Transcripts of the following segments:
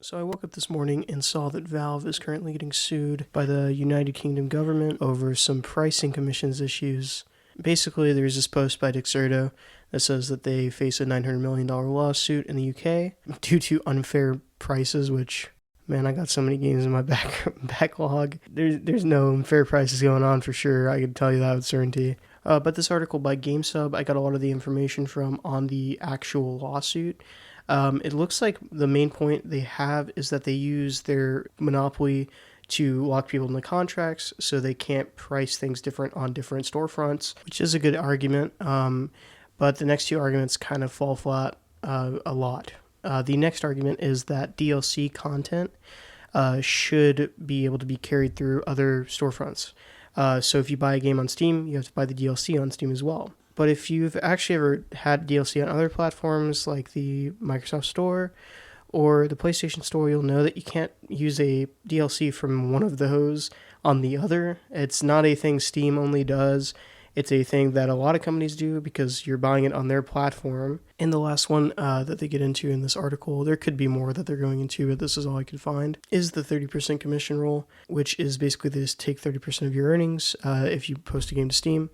So I woke up this morning and saw that Valve is currently getting sued by the United Kingdom government over some pricing commissions issues. Basically, there's this post by Dexerto that says that they face a $900 million lawsuit in the UK due to unfair prices, which, man, I got so many games in my backlog. There's no unfair prices going on for sure, I can tell you that with certainty. But this article by GameSub, I got a lot of the information from on the actual lawsuit. It looks like the main point they have is that they use their monopoly to lock people into contracts so they can't price things different on different storefronts, which is a good argument. But the next two arguments kind of fall flat a lot. The next argument is that DLC content should be able to be carried through other storefronts. So if you buy a game on Steam, you have to buy the DLC on Steam as well. But if you've actually ever had DLC on other platforms like the Microsoft Store or the PlayStation Store, you'll know that you can't use a DLC from one of those on the other. It's not a thing Steam only does. It's a thing that a lot of companies do because you're buying it on their platform. And the last one that they get into in this article, there could be more that they're going into, but this is all I could find, is the 30% commission rule, which is basically they just take 30% of your earnings if you post a game to Steam.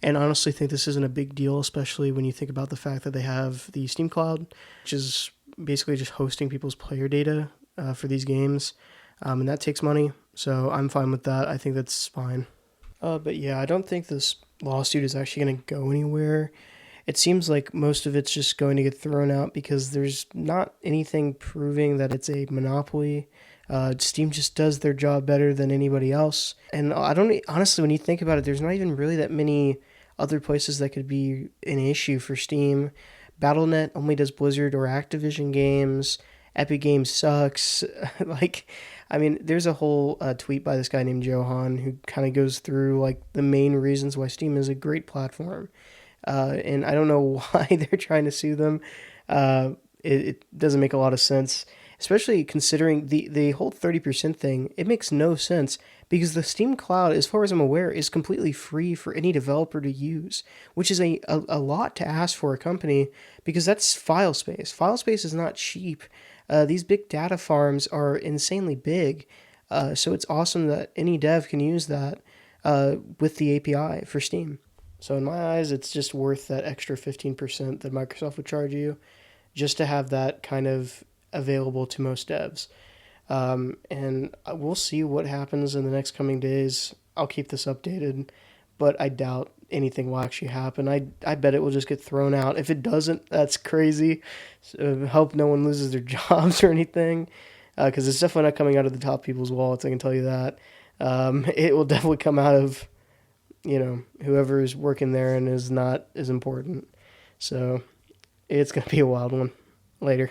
And I honestly think this isn't a big deal, especially when you think about the fact that they have the Steam Cloud, which is basically just hosting people's player data for these games. And that takes money, so I'm fine with that. I think that's fine. But yeah, I don't think this lawsuit is actually going to go anywhere. It seems like most of it's just going to get thrown out because there's not anything proving that it's a monopoly. Steam just does their job better than anybody else. And I don't, honestly, when you think about it, there's not even really that many other places that could be an issue for Steam. Battle.net only does Blizzard or Activision games. Epic Games sucks. There's a whole tweet by this guy named Johan who kind of goes through like the main reasons why Steam is a great platform. And I don't know why they're trying to sue them. It doesn't make a lot of sense, especially considering the whole 30% thing. It makes no sense because the Steam Cloud, as far as I'm aware, is completely free for any developer to use, which is a lot to ask for a company because that's file space. File space is not cheap. These big data farms are insanely big, so it's awesome that any dev can use that with the API for Steam. So in my eyes, it's just worth that extra 15% that Microsoft would charge you just to have that kind of available to most devs. And we'll see what happens in the next coming days. I'll keep this updated, but I doubt anything will actually happen. I bet it will just get thrown out. If it doesn't, that's crazy. So hope no one loses their jobs or anything, because it's definitely not coming out of the top people's wallets, I can tell you that. It will definitely come out of, whoever is working there and is not as important. So it's going to be a wild one. Later.